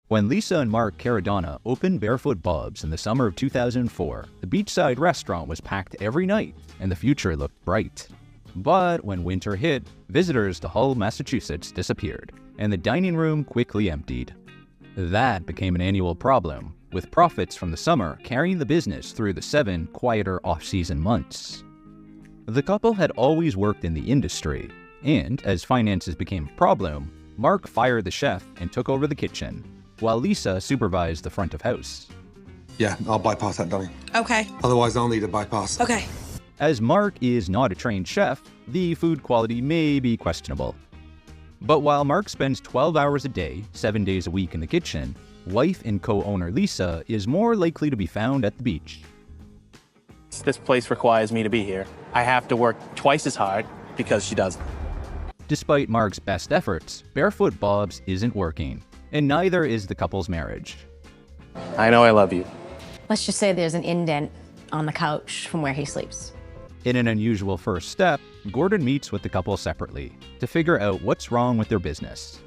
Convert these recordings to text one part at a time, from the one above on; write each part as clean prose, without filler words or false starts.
When Lisa and Marc Caradonna opened Barefoot Bob's in the summer of 2004, the beachside restaurant was packed every night and the future looked bright. But when winter hit, visitors to Hull, Massachusetts disappeared, and the dining room quickly emptied. That became an annual problem, with profits from the summer carrying the business through the 7 quieter off-season months. The couple had always worked in the industry, and as finances became a problem, Marc fired the chef and took over the kitchen, while Lisa supervised the front of house. Yeah, I'll bypass that, darling. Okay. Otherwise, I'll need a bypass. Okay. As Marc is not a trained chef, the food quality may be questionable. But while Marc spends 12 hours a day, 7 days a week in the kitchen, wife and co-owner Lisa is more likely to be found at the beach. This place requires me to be here. I have to work twice as hard because she doesn't. Despite Marc's best efforts, Barefoot Bob's isn't working, and neither is the couple's marriage. I know I love you. Let's just say there's an indent on the couch from where he sleeps. In an unusual first step, Gordon meets with the couple separately to figure out what's wrong with their business.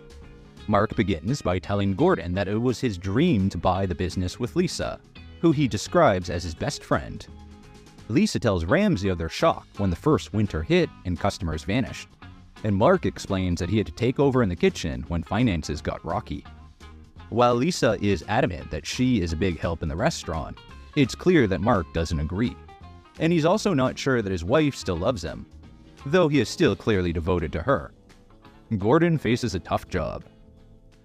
Marc begins by telling Gordon that it was his dream to buy the business with Lisa, who he describes as his best friend. Lisa tells Ramsay of their shock when the first winter hit and customers vanished, and Marc explains that he had to take over in the kitchen when finances got rocky. While Lisa is adamant that she is a big help in the restaurant, it's clear that Marc doesn't agree. And he's also not sure that his wife still loves him, though he is still clearly devoted to her. Gordon faces a tough job.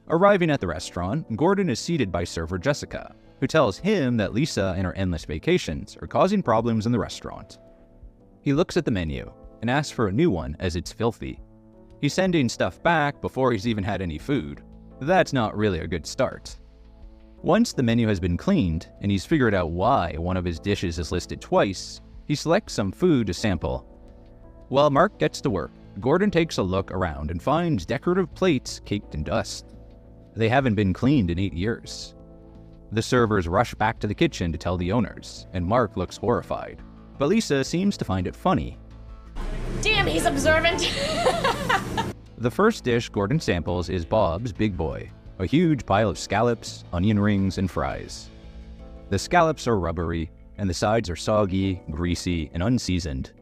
Arriving at the restaurant, Gordon is seated by server Jessica, who tells him that Lisa and her endless vacations are causing problems in the restaurant. He looks at the menu and asks for a new one as it's filthy. He's sending stuff back before he's even had any food. That's not really a good start. Once the menu has been cleaned and he's figured out why one of his dishes is listed twice, he selects some food to sample. While Marc gets to work, Gordon takes a look around and finds decorative plates caked in dust. They haven't been cleaned in 8 years. The servers rush back to the kitchen to tell the owners, and Marc looks horrified. But Lisa seems to find it funny. Damn, he's observant. The first dish Gordon samples is Bob's Big Boy, a huge pile of scallops, onion rings, and fries. The scallops are rubbery, and the sides are soggy, greasy, and unseasoned.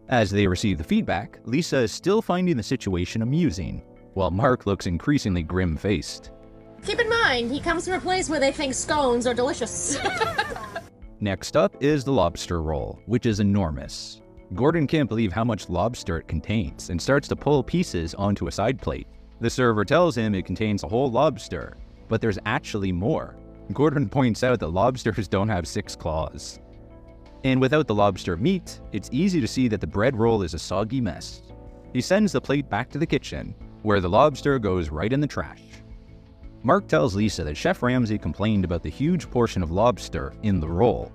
As they receive the feedback, Lisa is still finding the situation amusing, while Marc looks increasingly grim-faced. Keep in mind, he comes from a place where they think scones are delicious. Next up is the lobster roll, which is enormous. Gordon can't believe how much lobster it contains and starts to pull pieces onto a side plate. The server tells him it contains a whole lobster, but there's actually more. Gordon points out that lobsters don't have 6 claws. And without the lobster meat, it's easy to see that the bread roll is a soggy mess. He sends the plate back to the kitchen, where the lobster goes right in the trash. Marc tells Lisa that Chef Ramsay complained about the huge portion of lobster in the roll.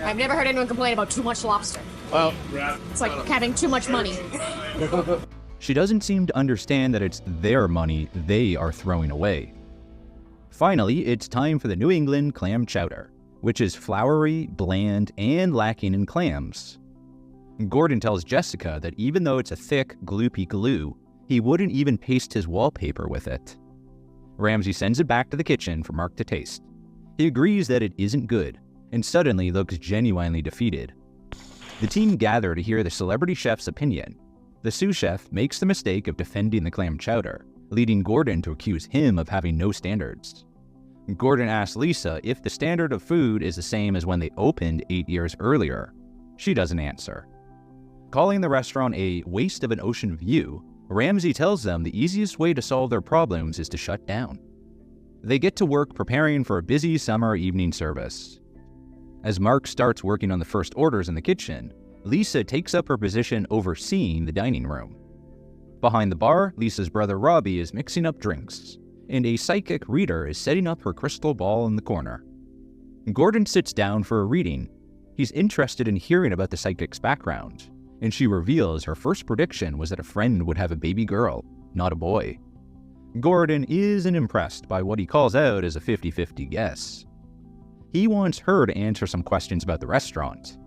I've never heard anyone complain about too much lobster. Well, It's like having too much money. She doesn't seem to understand that it's their money they are throwing away. Finally, it's time for the New England clam chowder, which is floury, bland, and lacking in clams. Gordon tells Jessica that even though it's a thick, gloopy glue, he wouldn't even paste his wallpaper with it. Ramsay sends it back to the kitchen for Marc to taste. He agrees that it isn't good, and suddenly looks genuinely defeated. The team gather to hear the celebrity chef's opinion. The sous chef makes the mistake of defending the clam chowder, leading Gordon to accuse him of having no standards. Gordon asks Lisa if the standard of food is the same as when they opened 8 years earlier. She doesn't answer. Calling the restaurant a waste of an ocean view, Ramsay tells them the easiest way to solve their problems is to shut down. They get to work preparing for a busy summer evening service. As Marc starts working on the first orders in the kitchen, Lisa takes up her position overseeing the dining room. Behind the bar, Lisa's brother Robbie is mixing up drinks, and a psychic reader is setting up her crystal ball in the corner. Gordon sits down for a reading. He's interested in hearing about the psychic's background, and she reveals her first prediction was that a friend would have a baby girl, not a boy. Gordon isn't impressed by what he calls out as a 50-50 guess. He wants her to answer some questions about the restaurant.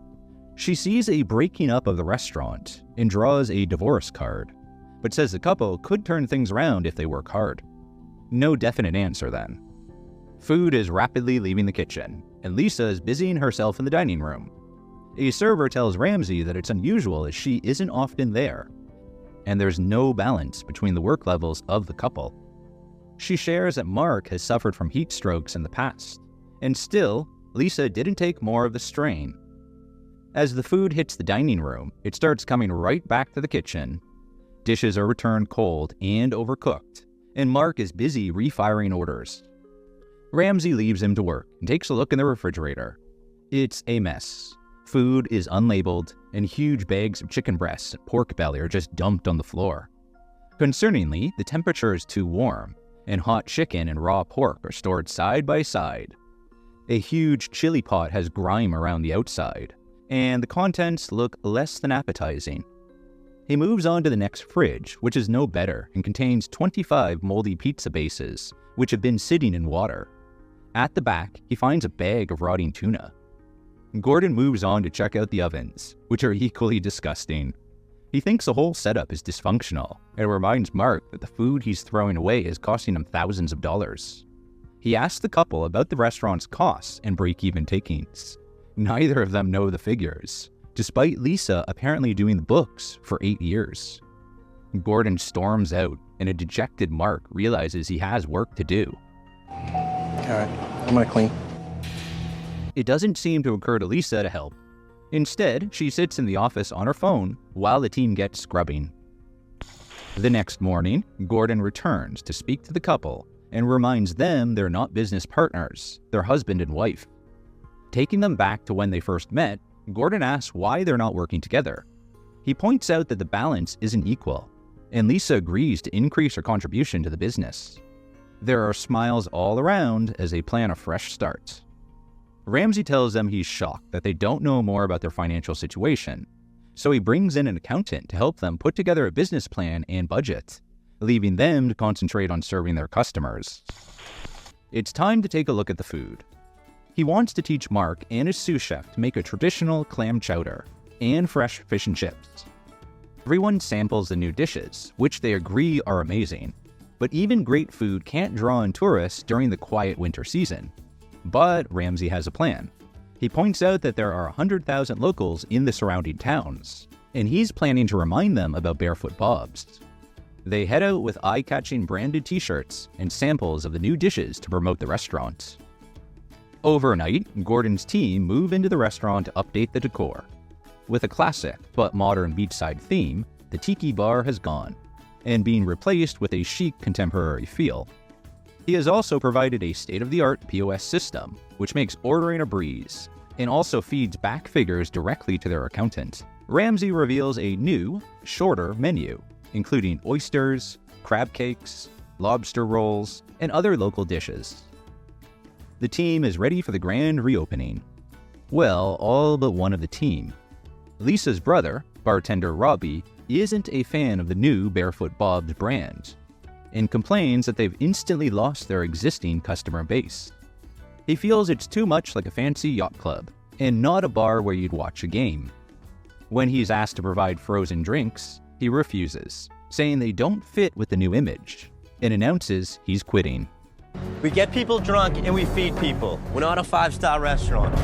She sees a breaking up of the restaurant and draws a divorce card, but says the couple could turn things around if they work hard. No definite answer then. Food is rapidly leaving the kitchen, and Lisa is busying herself in the dining room. A server tells Ramsay that it's unusual as she isn't often there, and there's no balance between the work levels of the couple. She shares that Marc has suffered from heat strokes in the past, and still, Lisa didn't take more of the strain. As the food hits the dining room, it starts coming right back to the kitchen. Dishes are returned cold and overcooked, and Marc is busy refiring orders. Ramsay leaves him to work and takes a look in the refrigerator. It's a mess. Food is unlabeled, and huge bags of chicken breasts and pork belly are just dumped on the floor. Concerningly, the temperature is too warm, and hot chicken and raw pork are stored side by side. A huge chili pot has grime around the outside, and the contents look less than appetizing. He moves on to the next fridge, which is no better and contains 25 moldy pizza bases, which have been sitting in water. At the back, he finds a bag of rotting tuna. Gordon moves on to check out the ovens, which are equally disgusting. He thinks the whole setup is dysfunctional, and reminds Marc that the food he's throwing away is costing him thousands of dollars. He asks the couple about the restaurant's costs and break-even takings. Neither of them know the figures, despite Lisa apparently doing the books for 8 years. Gordon storms out, and a dejected Marc realizes he has work to do. Alright, I'm gonna clean. It doesn't seem to occur to Lisa to help. Instead, she sits in the office on her phone while the team gets scrubbing. The next morning, Gordon returns to speak to the couple and reminds them they're not business partners, they're husband and wife. Taking them back to when they first met, Gordon asks why they're not working together. He points out that the balance isn't equal, and Lisa agrees to increase her contribution to the business. There are smiles all around as they plan a fresh start. Ramsay tells them he's shocked that they don't know more about their financial situation, so he brings in an accountant to help them put together a business plan and budget, leaving them to concentrate on serving their customers. It's time to take a look at the food. He wants to teach Marc and his sous chef to make a traditional clam chowder and fresh fish and chips. Everyone samples the new dishes, which they agree are amazing, but even great food can't draw in tourists during the quiet winter season. But Ramsay has a plan. He points out that there are 100,000 locals in the surrounding towns, and he's planning to remind them about Barefoot Bob's. They head out with eye-catching branded t-shirts and samples of the new dishes to promote the restaurant. Overnight, Gordon's team move into the restaurant to update the decor. With a classic but modern beachside theme, the tiki bar has gone, and being replaced with a chic contemporary feel. He has also provided a state-of-the-art POS system, which makes ordering a breeze, and also feeds back figures directly to their accountant. Ramsay reveals a new, shorter menu, including oysters, crab cakes, lobster rolls, and other local dishes. The team is ready for the grand reopening. Well, all but one of the team. Lisa's brother, bartender Robbie, isn't a fan of the new Barefoot Bob's brand, and complains that they've instantly lost their existing customer base. He feels it's too much like a fancy yacht club, and not a bar where you'd watch a game. When he's asked to provide frozen drinks, he refuses, saying they don't fit with the new image, and announces he's quitting. We get people drunk and we feed people. We're not a 5-star restaurant.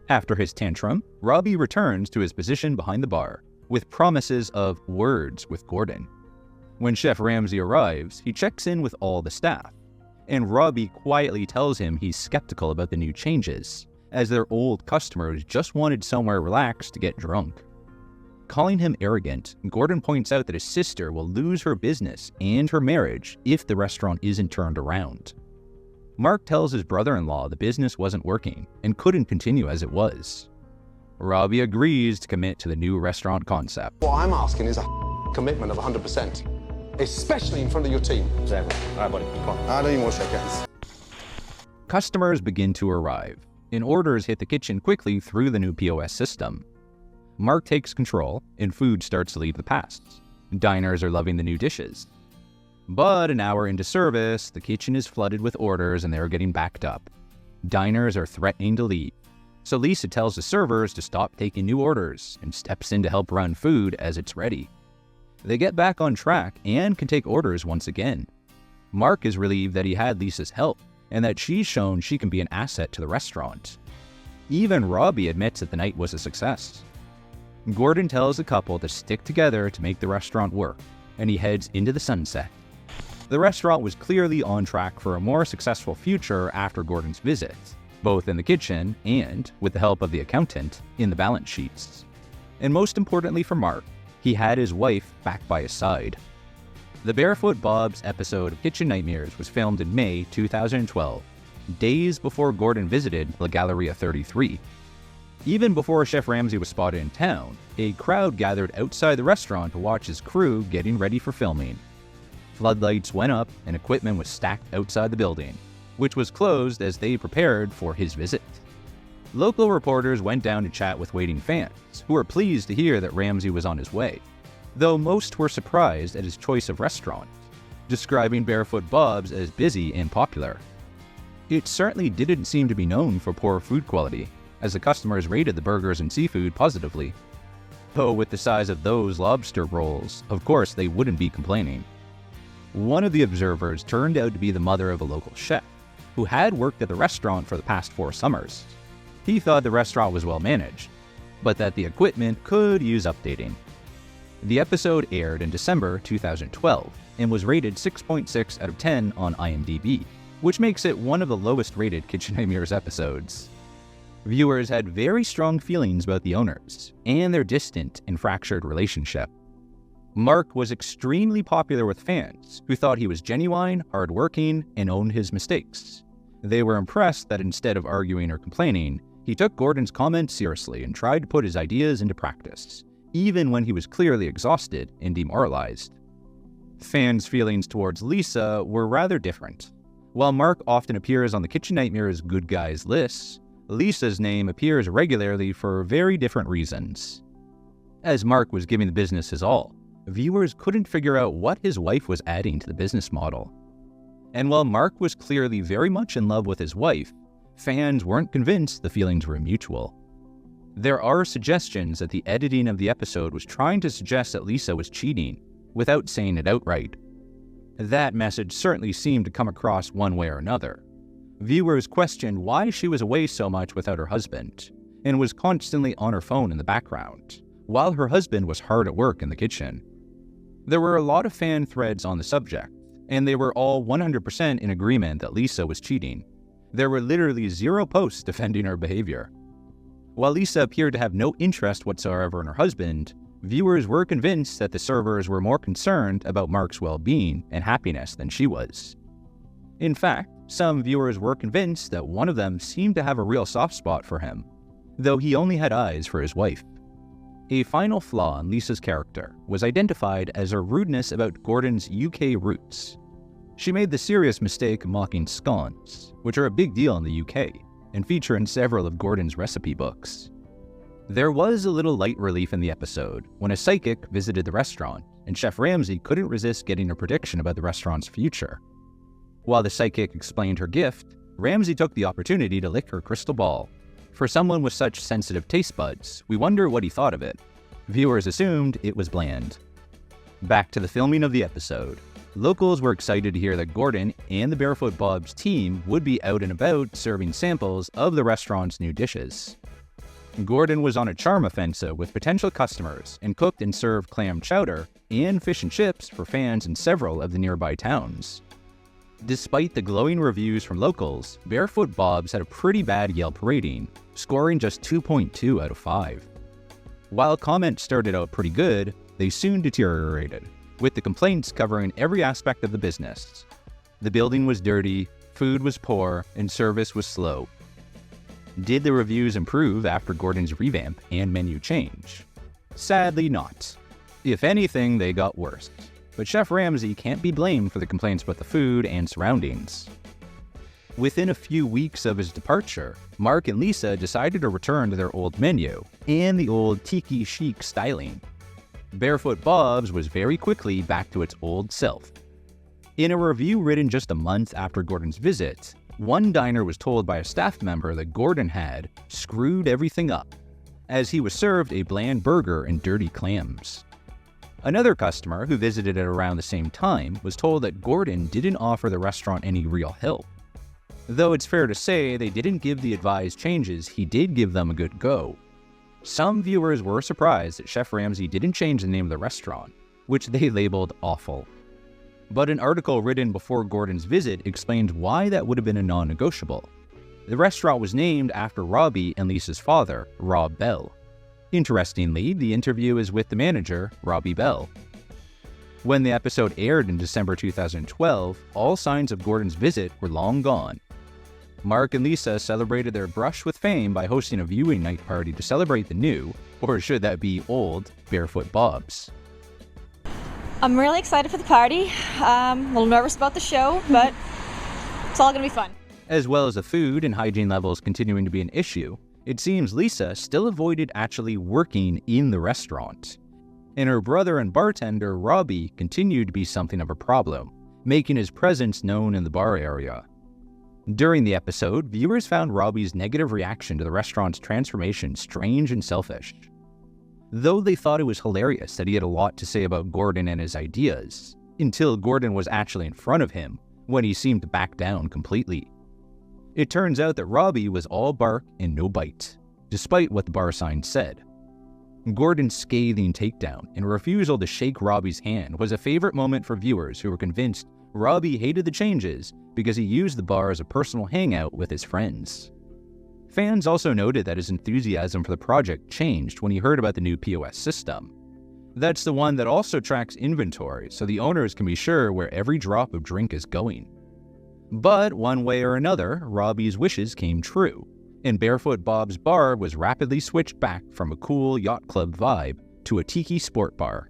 After his tantrum, Robbie returns to his position behind the bar, with promises of words with Gordon. When Chef Ramsay arrives, he checks in with all the staff, and Robbie quietly tells him he's skeptical about the new changes, as their old customers just wanted somewhere relaxed to get drunk. Calling him arrogant, Gordon points out that his sister will lose her business and her marriage if the restaurant isn't turned around. Marc tells his brother-in-law the business wasn't working and couldn't continue as it was. Robbie agrees to commit to the new restaurant concept. What I'm asking is a commitment of 100%. Especially in front of your team. Exactly. All right, buddy, come on. I don't even want to shake hands. Customers begin to arrive, and orders hit the kitchen quickly through the new POS system. Marc takes control, and food starts to leave the past. Diners are loving the new dishes. But an hour into service, the kitchen is flooded with orders and they're getting backed up. Diners are threatening to leave, so Lisa tells the servers to stop taking new orders and steps in to help run food as it's ready. They get back on track and can take orders once again. Marc is relieved that he had Lisa's help, and that she's shown she can be an asset to the restaurant. Even Robbie admits that the night was a success. Gordon tells the couple to stick together to make the restaurant work, and he heads into the sunset. The restaurant was clearly on track for a more successful future after Gordon's visit, both in the kitchen and, with the help of the accountant, in the balance sheets. And most importantly for Marc, he had his wife back by his side. The Barefoot Bob's episode of Kitchen Nightmares was filmed in May 2012, days before Gordon visited La Galleria 33. Even before Chef Ramsay was spotted in town, a crowd gathered outside the restaurant to watch his crew getting ready for filming. Floodlights went up and equipment was stacked outside the building, which was closed as they prepared for his visit. Local reporters went down to chat with waiting fans, who were pleased to hear that Ramsay was on his way, though most were surprised at his choice of restaurant, describing Barefoot Bob's as busy and popular. It certainly didn't seem to be known for poor food quality, as the customers rated the burgers and seafood positively. Though with the size of those lobster rolls, of course they wouldn't be complaining. One of the observers turned out to be the mother of a local chef, who had worked at the restaurant for the past 4 summers. He thought the restaurant was well managed, but that the equipment could use updating. The episode aired in December 2012 and was rated 6.6 out of 10 on IMDb, which makes it one of the lowest rated Kitchen Nightmares episodes. Viewers had very strong feelings about the owners and their distant and fractured relationship. Marc was extremely popular with fans who thought he was genuine, hardworking, and owned his mistakes. They were impressed that instead of arguing or complaining, he took Gordon's comments seriously and tried to put his ideas into practice, even when he was clearly exhausted and demoralized. Fans' feelings towards Lisa were rather different. While Marc often appears on the Kitchen Nightmares good guys lists, Lisa's name appears regularly for very different reasons. As Marc was giving the business his all, viewers couldn't figure out what his wife was adding to the business model. And while Marc was clearly very much in love with his wife, fans weren't convinced the feelings were mutual. There are suggestions that the editing of the episode was trying to suggest that Lisa was cheating, without saying it outright. That message certainly seemed to come across one way or another. Viewers questioned why she was away so much without her husband, and was constantly on her phone in the background, while her husband was hard at work in the kitchen. There were a lot of fan threads on the subject, and they were all 100% in agreement that Lisa was cheating. There were literally 0 posts defending her behavior. While Lisa appeared to have no interest whatsoever in her husband, viewers were convinced that the servers were more concerned about Marc's well-being and happiness than she was. In fact, some viewers were convinced that one of them seemed to have a real soft spot for him, though he only had eyes for his wife. A final flaw in Lisa's character was identified as her rudeness about Gordon's UK roots. She made the serious mistake of mocking scones, which are a big deal in the UK, and feature in several of Gordon's recipe books. There was a little light relief in the episode when a psychic visited the restaurant, and Chef Ramsay couldn't resist getting a prediction about the restaurant's future. While the psychic explained her gift, Ramsay took the opportunity to lick her crystal ball. For someone with such sensitive taste buds, we wonder what he thought of it. Viewers assumed it was bland. Back to the filming of the episode. Locals were excited to hear that Gordon and the Barefoot Bob's team would be out and about serving samples of the restaurant's new dishes. Gordon was on a charm offensive with potential customers and cooked and served clam chowder and fish and chips for fans in several of the nearby towns. Despite the glowing reviews from locals, Barefoot Bob's had a pretty bad Yelp rating, scoring just 2.2 out of 5. While comments started out pretty good, they soon deteriorated, with the complaints covering every aspect of the business. The building was dirty, food was poor, and service was slow. Did the reviews improve after Gordon's revamp and menu change? Sadly not. If anything, they got worse. But Chef Ramsay can't be blamed for the complaints about the food and surroundings. Within a few weeks of his departure, Marc and Lisa decided to return to their old menu and the old tiki chic styling. Barefoot Bob's was very quickly back to its old self. In a review written just a month after Gordon's visit, one diner was told by a staff member that Gordon had screwed everything up, as he was served a bland burger and dirty clams. Another customer who visited at around the same time was told that Gordon didn't offer the restaurant any real help. Though it's fair to say they didn't give the advised changes, he did give them a good go. Some viewers were surprised that Chef Ramsay didn't change the name of the restaurant, which they labeled awful. But an article written before Gordon's visit explained why that would have been a non-negotiable. The restaurant was named after Robbie and Lisa's father, Rob Bell. Interestingly, the interview is with the manager, Robbie Bell. When the episode aired in December 2012, all signs of Gordon's visit were long gone. Marc and Lisa celebrated their brush with fame by hosting a viewing night party to celebrate the new, or should that be old, Barefoot Bobs. I'm really excited for the party. A little nervous about the show, but it's all going to be fun. As well as the food and hygiene levels continuing to be an issue, it seems Lisa still avoided actually working in the restaurant. And her brother and bartender, Robbie, continued to be something of a problem, making his presence known in the bar area. During the episode, viewers found Robbie's negative reaction to the restaurant's transformation strange and selfish. Though they thought it was hilarious that he had a lot to say about Gordon and his ideas, until Gordon was actually in front of him, when he seemed to back down completely. It turns out that Robbie was all bark and no bite, despite what the bar sign said. Gordon's scathing takedown and refusal to shake Robbie's hand was a favorite moment for viewers who were convinced Robbie hated the changes because he used the bar as a personal hangout with his friends. Fans also noted that his enthusiasm for the project changed when he heard about the new POS system. That's the one that also tracks inventory, so the owners can be sure where every drop of drink is going. But one way or another, Robbie's wishes came true, and Barefoot Bob's bar was rapidly switched back from a cool yacht club vibe to a tiki sport bar.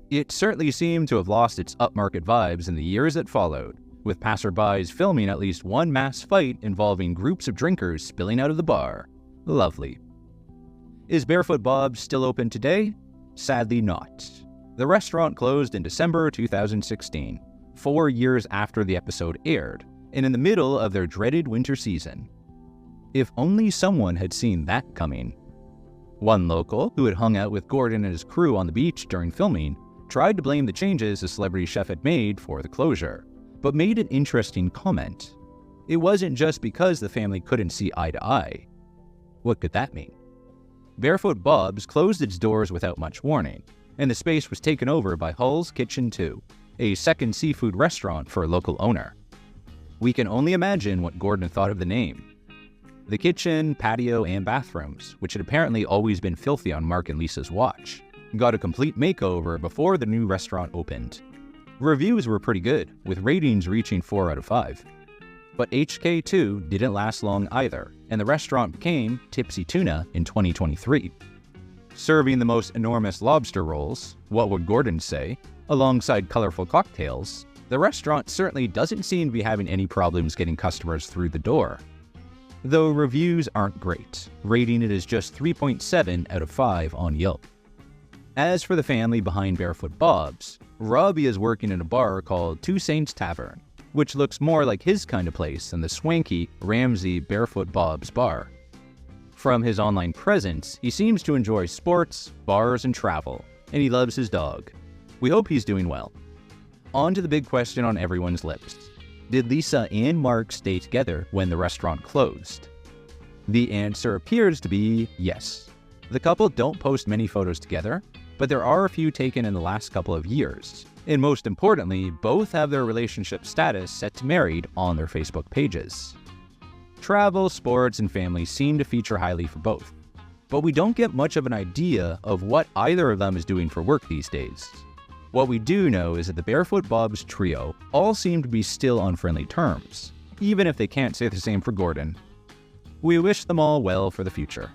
It certainly seemed to have lost its upmarket vibes in the years that followed, with passerbys filming at least one mass fight involving groups of drinkers spilling out of the bar. Lovely. Is Barefoot Bob still open today? Sadly not. The restaurant closed in December 2016, 4 years after the episode aired, and in the middle of their dreaded winter season. If only someone had seen that coming. One local, who had hung out with Gordon and his crew on the beach during filming, tried to blame the changes the celebrity chef had made for the closure, but made an interesting comment. It wasn't just because the family couldn't see eye to eye. What could that mean? Barefoot Bob's closed its doors without much warning, and the space was taken over by Hull's Kitchen 2, a second seafood restaurant for a local owner. We can only imagine what Gordon thought of the name. The kitchen, patio, and bathrooms, which had apparently always been filthy on Marc and Lisa's watch, got a complete makeover before the new restaurant opened. Reviews were pretty good, with ratings reaching 4 out of 5. But HK2 didn't last long either, and the restaurant became Tipsy Tuna in 2023. Serving the most enormous lobster rolls, what would Gordon say, alongside colorful cocktails, the restaurant certainly doesn't seem to be having any problems getting customers through the door. Though reviews aren't great, rating it as just 3.7 out of 5 on Yelp. As for the family behind Barefoot Bob's, Robbie is working in a bar called Two Saints Tavern, which looks more like his kind of place than the swanky Ramsay Barefoot Bob's bar. From his online presence, he seems to enjoy sports, bars, and travel, and he loves his dog. We hope he's doing well. On to the big question on everyone's lips. Did Lisa and Marc stay together when the restaurant closed? The answer appears to be yes. The couple don't post many photos together, but there are a few taken in the last couple of years. And most importantly, both have their relationship status set to married on their Facebook pages. Travel, sports, and family seem to feature highly for both, but we don't get much of an idea of what either of them is doing for work these days. What we do know is that the Barefoot Bob's trio all seem to be still on friendly terms, even if they can't say the same for Gordon. We wish them all well for the future.